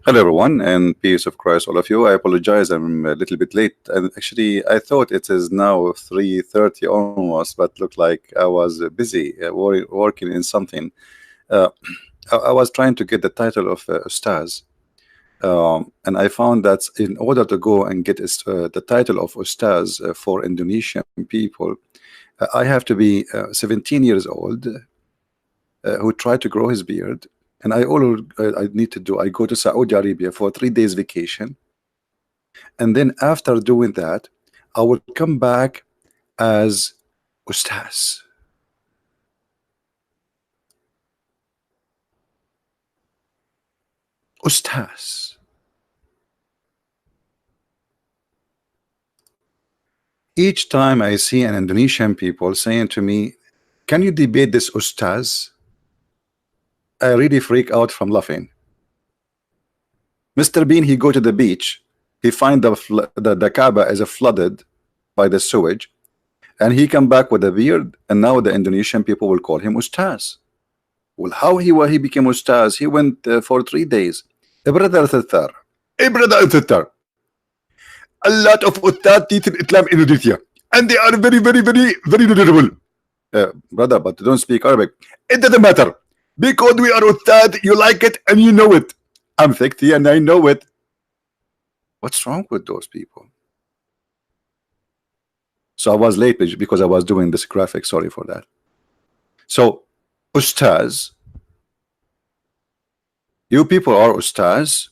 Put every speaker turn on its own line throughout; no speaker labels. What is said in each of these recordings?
Hello, everyone, and peace of Christ, all of you. I apologize, I'm a little bit late. And actually, I thought it is now 3:30 almost, but looked like I was busy working in something. Uh, I was trying to get the title of Ustaz, and I found that in order to go and get the title of Ustaz for Indonesian people, I have to be 17 years old, who tried to grow his beard. And all I need to do, I go to Saudi Arabia for 3 days vacation, and then after doing that, I will come back as Ustaz. Ustaz. Each time I see an Indonesian people saying to me, "Can you debate this Ustaz?" I really freak out from laughing. Mr. Bean, he go to the beach, he find the Kaaba is flooded by the sewage, and he come back with a beard, and now the Indonesian people will call him Ustaz. Well, how he became Ustaz? He went for 3 days. Brother sister, a lot of Ustad teach in Islam in Indonesia, and they are very knowledgeable. Brother, but don't speak Arabic. It doesn't matter. Because we are Ustad, you like it and you know it. I'm 60 and I know it. What's wrong with those people? So I was late because I was doing this graphic. Sorry for that. So, Ustaz, you people are Ustaz.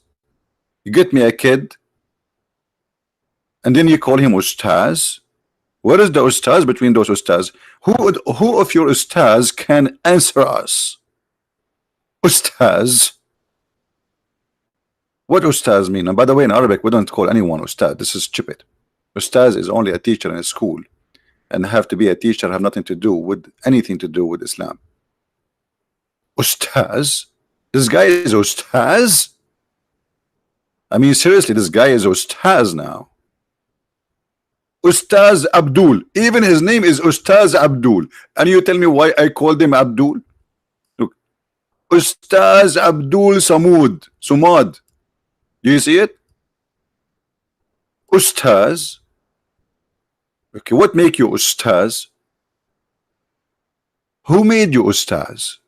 You get me a kid, and then you call him Ustaz. Where is the Ustaz between those Ustaz? Who of your Ustaz can answer us? Ustaz. What Ustaz mean? And by the way, in Arabic, we don't call anyone Ustaz. This is stupid. Ustaz is only a teacher in a school, and have to be a teacher, have nothing to do with anything to do with Islam. Ustaz? This guy is Ustaz? I mean, seriously, this guy is Ustaz now. Ustaz Abdul. Even his name is Ustaz Abdul. And you tell me why I called him Abdul? Ustaz Abdul Sumad. Do you see it? Ustaz. Okay, what make you Ustaz? Who made you Ustaz?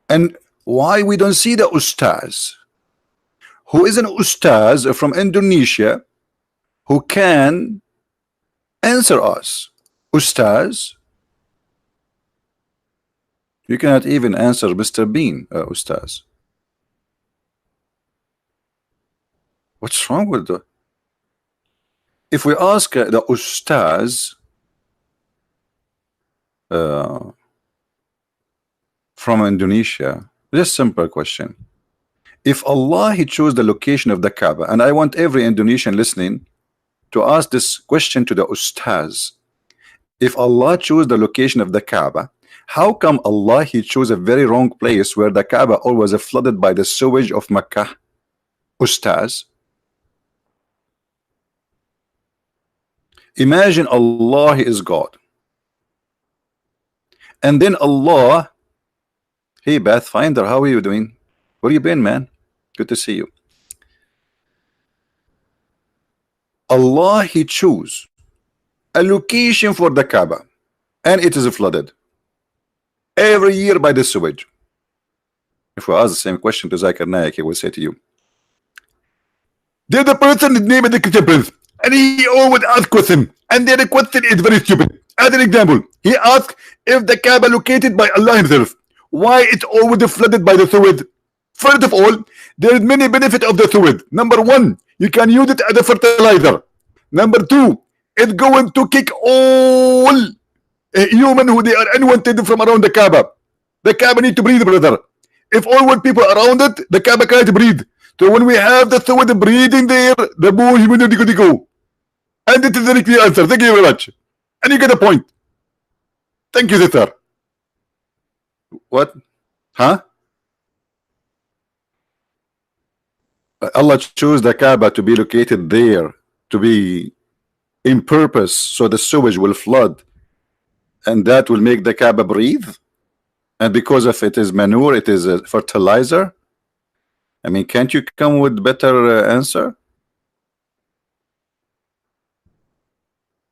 And why we don't see the Ustaz? Who is an Ustaz from Indonesia who can answer us? Ustaz? You cannot even answer Mr. Bean, Ustaz. What's wrong with the? If we ask the Ustaz from Indonesia, just simple question. If Allah he chose the location of the Kaaba, and I want every Indonesian listening to ask this question to the Ustaz. If Allah chose the location of the Kaaba, how come Allah he chose a very wrong place where the Kaaba always flooded by the sewage of Mecca? Ustaz. Imagine Allah is God, and then Allah, hey Pathfinder, how are you doing? Where you been, man? Good to see you. Allah he chose a location for the Kaaba, and it is flooded every year by the sewage. If we ask the same question to Zakir Naik, he will say to you, there's a person named the Christian Prince, and he always asks question, and their question is very stupid. As an example, he asked if the Kaaba located by Allah himself, why it's always flooded by the sewage? First of all, there is many benefit of the sewage. Number one, you can use it as a fertilizer. Number two, it's going to kick all human who they are unwanted from around the Kaaba. The Kaaba need to breathe, brother. If all people around it, the Kaaba can't breathe. So when we have the sewage breathing there, the more humanity could go. And it is a very clear answer. Thank you very much. And you get the point. Thank you, sister. What? Huh? Allah chose the Kaaba to be located there, to be in purpose, so the sewage will flood
and that will make the Kaaba breathe, and because of it is manure, it is a fertilizer. I mean, can't you come with better answer?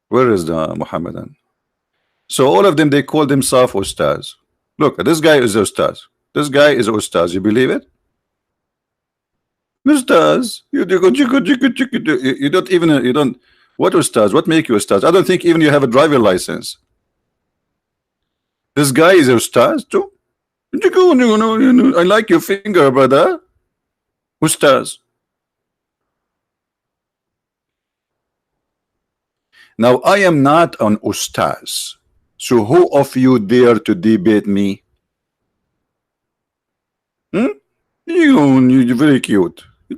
Where is the Muhammadan? So all of them, they call themselves ustaz. Look, this guy is ustaz. This guy is ustaz. You believe it? Ustaz. You don't even, you don't. What ustaz? What make you ustaz? I don't think even you have a driver license. This guy is ustaz too. I like your finger, brother. Ustaz. Now I am not an ustaz. So who of you dare to debate me? You're very cute. You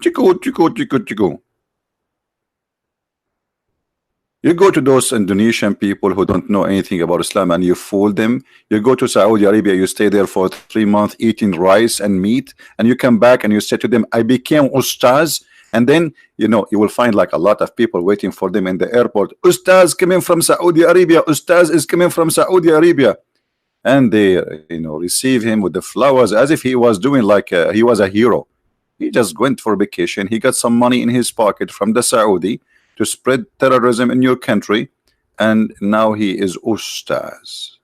go to those Indonesian people who don't know anything about Islam and you fool them. You go to Saudi Arabia, you stay there for 3 months eating rice and meat, and you come back and you say to them, I became ustaz. And then, you know, you will find like a lot of people waiting for them in the airport. Ustaz coming from Saudi Arabia. Ustaz is coming from Saudi Arabia. And they, you know, receive him with the flowers as if he was doing like he was a hero. He just went for vacation. He got some money in his pocket from the Saudi to spread terrorism in your country. And now he is ustaz.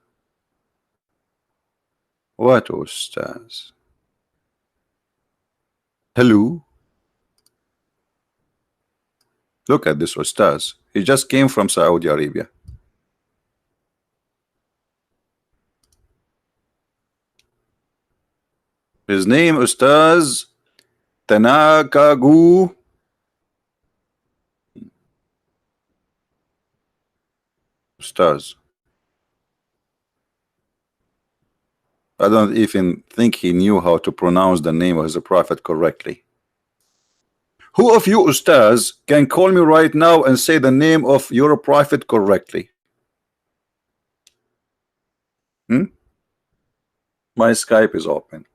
What ustaz? Hello? Look at this ustaz. He just came from Saudi Arabia. His name Ustaz Tanakagu. Ustaz. I don't even think he knew how to pronounce the name of his prophet correctly. Who of you ustaz can call me right now and say the name of your prophet correctly? My Skype is open.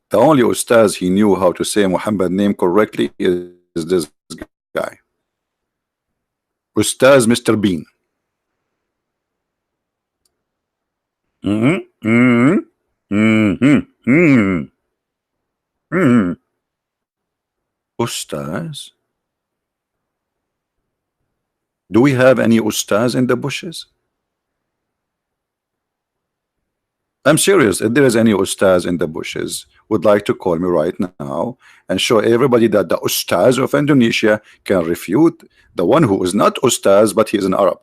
The only ustaz he knew how to say Muhammad name correctly is this guy. Ustaz Mr. Bean. Ustaz? Do we have any ustaz in the bushes? I'm serious. If there is any ustaz in the bushes, would like to call me right now and show everybody that the ustaz of Indonesia can refute the one who is not ustaz but he is an Arab.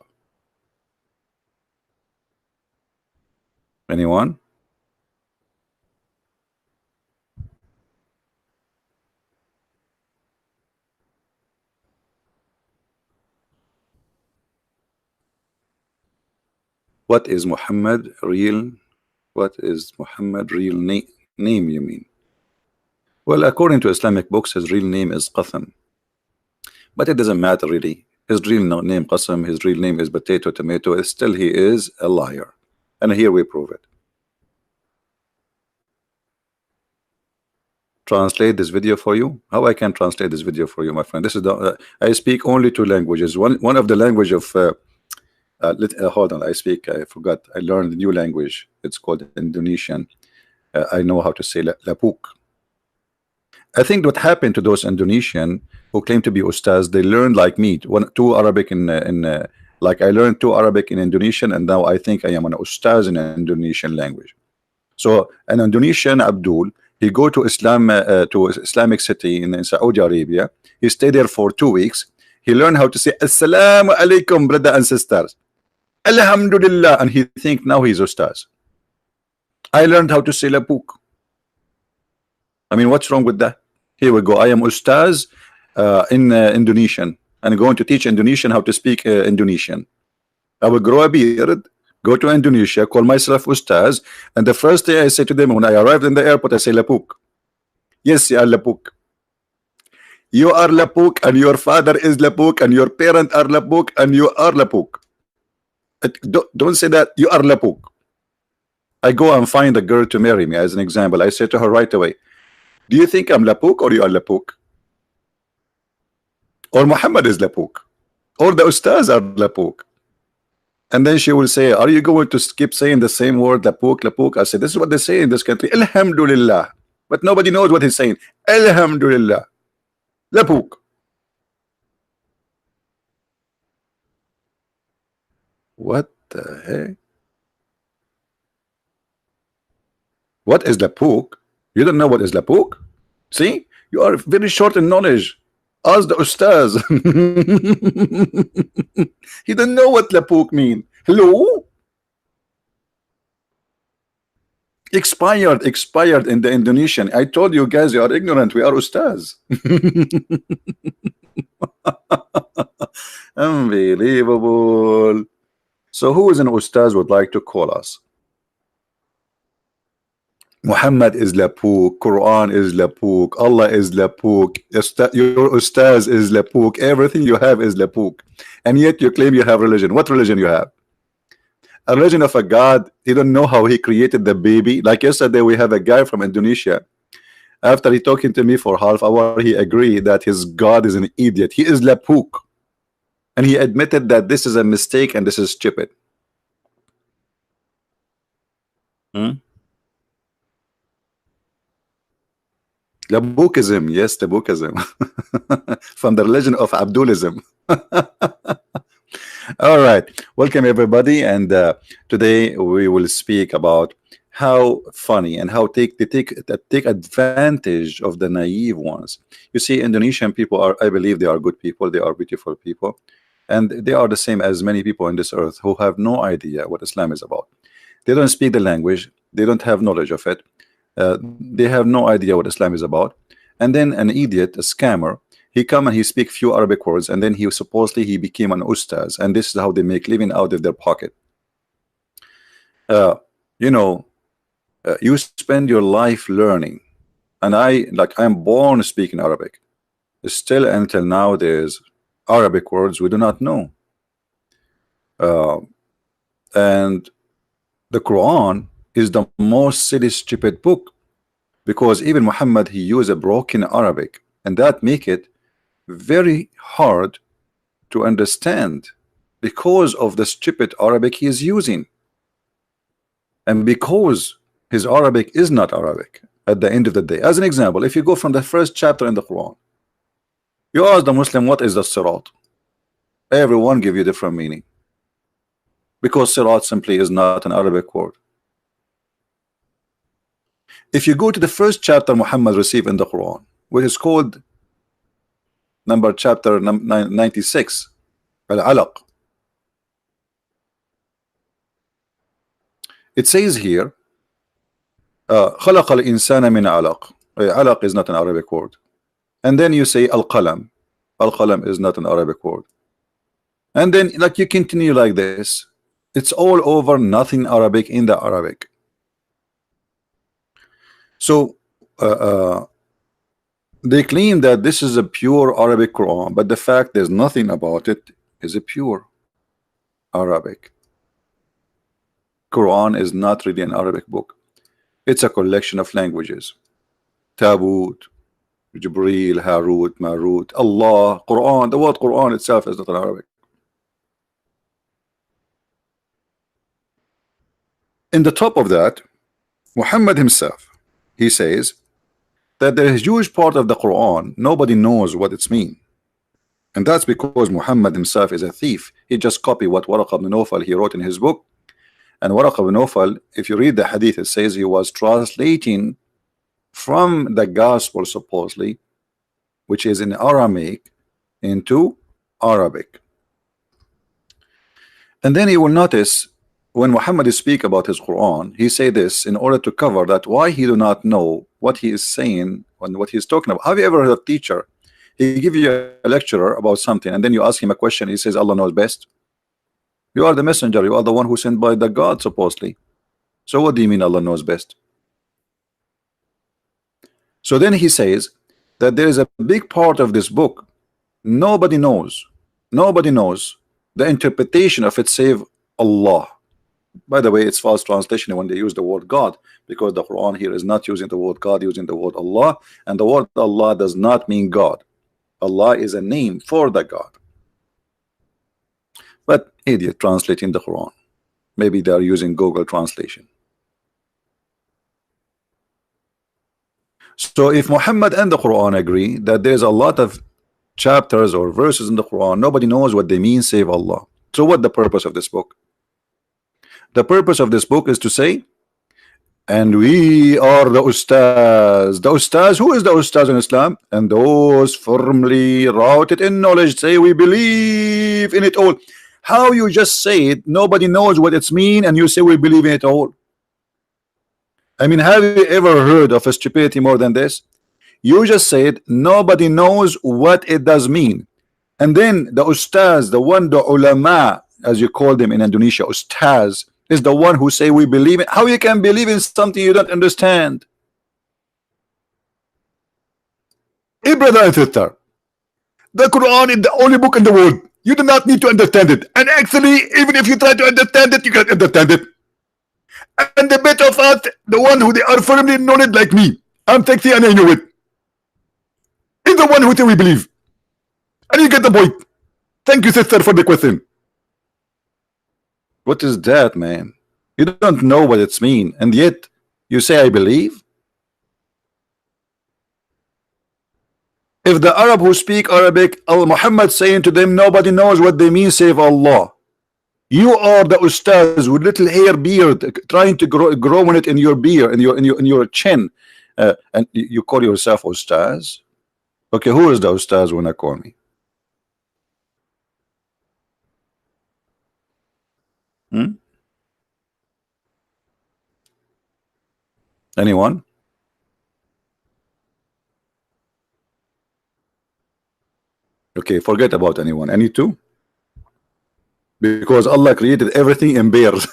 Anyone? What is Muhammad real? What is Muhammad real name you mean? Well, according to Islamic books, his real name is Qasim. But it doesn't matter really. His real name Qasim, his real name is potato, tomato. Still he is a liar. And here we prove it. Translate this video for you. How I can translate this video for you, my friend? This is the I speak only 2 languages. One of the language of hold on, I forgot. I learned a new language. It's called Indonesian. I know how to say lapuk. I think what happened to those Indonesian who claim to be ustaz, they learned like me, 2 Arabic in like I learned 2 Arabic in Indonesian, and now I think I am an ustaz in an Indonesian language. So an Indonesian Abdul, he go to Islamic city in Saudi Arabia. He stayed there for 2 weeks. He learned how to say Assalamu alaikum, brother and sisters. Alhamdulillah, and he think now he's ustaz. I learned how to say lapuk. I mean, what's wrong with that? Here we go. I am ustaz in Indonesian, and I'm going to teach Indonesian how to speak Indonesian. I will grow a beard, go to Indonesia, call myself ustaz, and the first day I say to them when I arrived in the airport, I say lapuk. Yes, you are lapuk. You are lapuk, and your father is lapuk, and your parent are lapuk, and you are lapuk. Don't say that you are lapuk. I go and find a girl to marry me as an example. I say to her right away, do you think I'm lapuk or you are lapuk? Or Muhammad is lapuk? All the ustaz are lapuk. And then she will say, are you going to keep saying the same word, lapuk, lapuk? I said, this is what they say in this country, alhamdulillah. But nobody knows what he's saying. Alhamdulillah. Lapuk. What the heck? What is lapuk? You don't know what is lapuk? See? You are very short in knowledge. Ask the ustaz. He don't know what lapuk mean. Hello? Expired in the Indonesian. I told you guys you are ignorant. We are ustaz. Unbelievable. So who is an ustaz would like to call us? Muhammad is lapuk, Quran is lapuk, Allah is lapuk, your ustaz is lapuk, everything you have is lapuk, and yet you claim you have religion. What religion you have? A religion of a god. You don't know how he created the baby. Like yesterday we have a guy from Indonesia. After he talking to me for half hour, he agreed that his god is an idiot. He is lapuk, and he admitted that this is a mistake and this is stupid. Labukism, yes, the Bukism. From the religion of Abdulism. All right, welcome everybody, and today we will speak about how funny and how they take advantage of the naive ones. You see, Indonesian people are, I believe, they are good people, they are beautiful people, and they are the same as many people on this earth who have no idea what Islam is about. They don't speak the language, they don't have knowledge of it. They have no idea what Islam is about, and then an idiot, a scammer, he come and he speak few Arabic words, and then he supposedly he became an ustaz, and this is how they make living out of their pocket. You know, you spend your life learning, and I'm born speaking Arabic. Still until now there's Arabic words we do not know, and the Quran is the most silly stupid book, because even Muhammad, he used a broken Arabic, and that make it very hard to understand because of the stupid Arabic he is using, and because his Arabic is not Arabic at the end of the day. As an example, if you go from the first chapter in the Quran, you ask the Muslim what is the sirat, everyone give you different meaning, because sirat simply is not an Arabic word. If you go to the first chapter Muhammad received in the Quran, which is called chapter 96, Al-Alaq, it says here, خلق الإنسان من علق. Alaq is not an Arabic word. And then you say Al-Qalam. Al-Qalam is not an Arabic word. And then like you continue like this, it's all over nothing Arabic in the Arabic. So they claim that this is a pure Arabic Quran, but the fact there's nothing about it is a pure Arabic. Quran is not really an Arabic book. It's a collection of languages. Tabut, Jibreel, Harut, Marut, Allah, Quran. The word Quran itself is not an Arabic. In the top of that, Muhammad himself, he says that there is a huge part of the Quran nobody knows what it's mean, and that's because Muhammad himself is a thief. He just copied what Waraq ibn Nawfal he wrote in his book, and Waraq ibn Nawfal, if you read the hadith, it says he was translating from the gospel supposedly, which is in Aramaic, into Arabic. And then you will notice when Muhammad speak about his Quran, he say this in order to cover that why he do not know what he is saying and what he is talking about. Have you ever heard a teacher, he give you a lecturer about something, and then you ask him a question, he says Allah knows best? You are the messenger, you are the one who sent by the God supposedly. So what do you mean Allah knows best? So then he says that there is a big part of this book nobody knows. Nobody knows the interpretation of it save Allah. By the way, it's false translation when they use the word God, because the Quran here is not using the word God, using the word Allah, and the word Allah does not mean God. Allah is a name for the God. But idiot translating the Quran. Maybe they are using Google translation. So if Muhammad and the Quran agree that there's a lot of chapters or verses in the Quran, nobody knows what they mean save Allah. So what the purpose of this book? The purpose of this book is to say, and we are the ustaz. The ustaz, who is the ustaz in Islam? And those firmly rooted in knowledge say we believe in it all. How you just say it, nobody knows what it's mean, and you say we believe in it all. I mean, have you ever heard of a stupidity more than this? You just said nobody knows what it does mean, and then the ustaz, the one, the ulama, as you call them in Indonesia, ustaz, is the one who say we believe it. How you can believe in something you don't understand?
Hey, brother and sister, the Quran is the only book in the world. You do not need to understand it. And actually, even if you try to understand it, you can't understand it. And the bit of us, the one who they are firmly in knowledge like me, I'm sexy and I know it, is the one who say we believe. And you get the point. Thank you, sister, for the question.
What is that, man? You don't know what it's mean, and yet you say I believe. If the Arab who speak Arabic, Muhammad saying to them nobody knows what they mean save Allah. You are the ustaz with little hair beard trying to grow it in your beard, in your chin, and you call yourself ustaz. Okay, who is the ustaz when I call me? Anyone? Okay, forget about anyone. Any two? Because Allah created everything in pairs.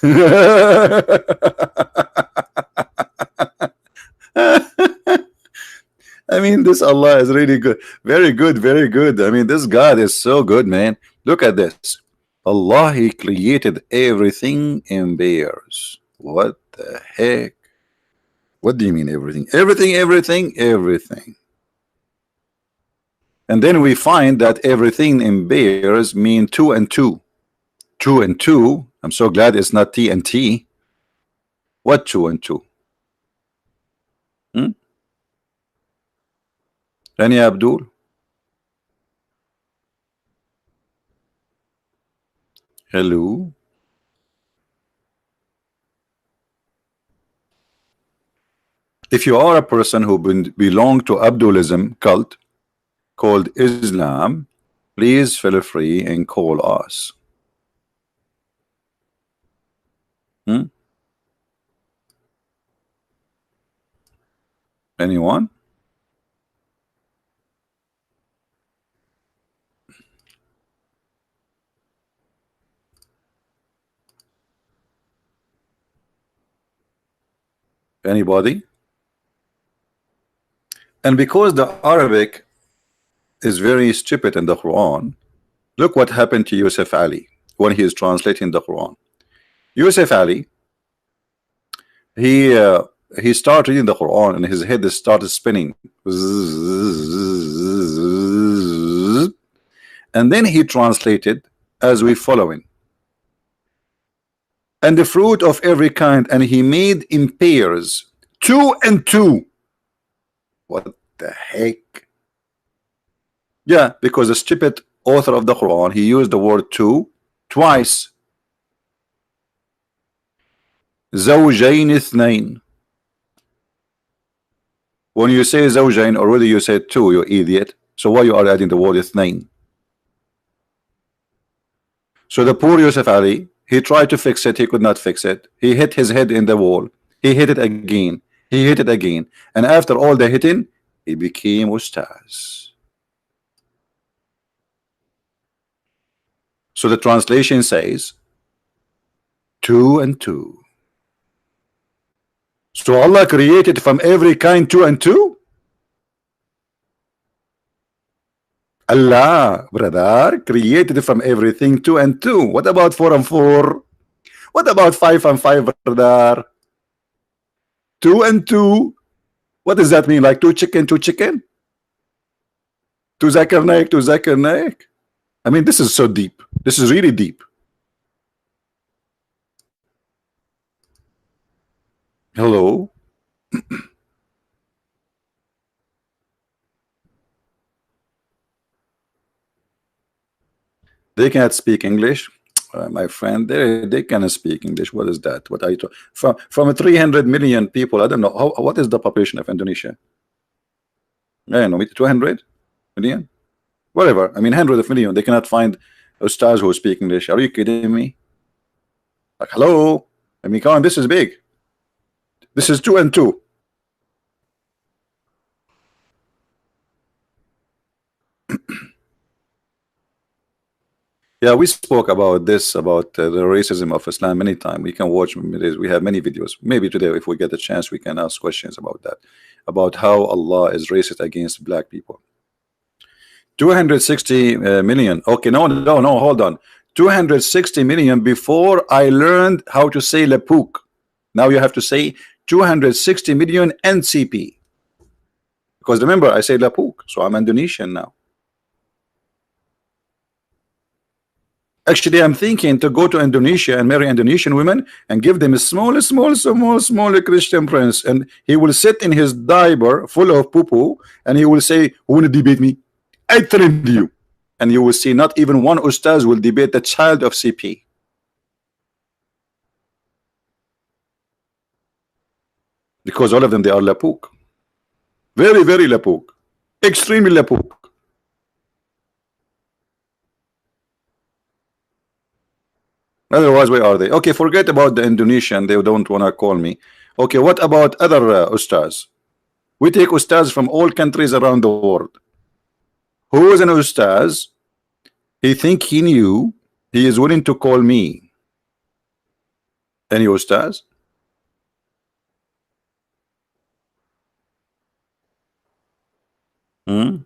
I mean, this Allah is really good. Very good, very good. I mean, this God is so good, man. Look at this. Allah, He created everything in pairs. What the heck? What do you mean everything? Everything, everything, everything. And then we find that everything in pairs mean two and two. Two and two. I'm so glad it's not T and T. What two and two? Any Abdul? Hello? If you are a person who belong to Abdulism cult called Islam, please feel free and call us. Anyone? Anybody? And because the Arabic is very stupid in the Quran, look what happened to Yusuf Ali when he is translating the Quran. Yusuf Ali, he started reading the Quran and his head started spinning, and then he translated as we following. And the fruit of every kind, and he made in pairs, two and two. What the heck? Yeah, because the stupid author of the Quran, he used the word two twice. زوجين اثنين. When you say زوجين, already you said two, you idiot. So why you are adding the word اثنين? So the poor Yusuf Ali, he tried to fix it, he could not fix it. He hit his head in the wall. He hit it again. He hit it again. And after all the hitting, he became ustaz. So the translation says two and two. So Allah created from every kind two and two? Allah, brother, created from everything two and two. What about four and four? What about five and five, brother? Two and two. What does that mean? Like two chicken, two chicken? Two zakar naik, two zakar naik? I mean, this is so deep. This is really deep. Hello. They cannot speak English, my friend. They cannot speak English. What is that? What are you talking from 300 million people? I don't know what is the population of Indonesia. I don't know, 200 million, whatever. I mean, hundreds of million. They cannot find ustads who speak English. Are you kidding me? Like, hello. I mean, come on. This is big. This is 2 and 2. Yeah, we spoke about this, about the racism of Islam many times. We can watch, we have many videos. Maybe today, if we get a chance, we can ask questions about that, about how Allah is racist against black people. 260 million. Okay, no, hold on. 260 million before I learned how to say Lapuk. Now you have to say 260 million NCP. Because remember, I say Lapuk, so I'm Indonesian now. Actually, I'm thinking to go to Indonesia and marry Indonesian women and give them a small Christian Prince, and he will sit in his diaper full of poo-poo, and he will say, "Who want to debate me? I trained you." And you will see not even one ustaz will debate the child of CP. Because all of them, they are Lapuk. Very, very Lapuk. Extremely Lapuk. Otherwise, where are they? Okay, forget about the Indonesian. They don't want to call me. Okay, what about other ustaz? We take ustaz from all countries around the world. Who is an ustaz? He think he knew. He is willing to call me. Any ustaz? Hmm?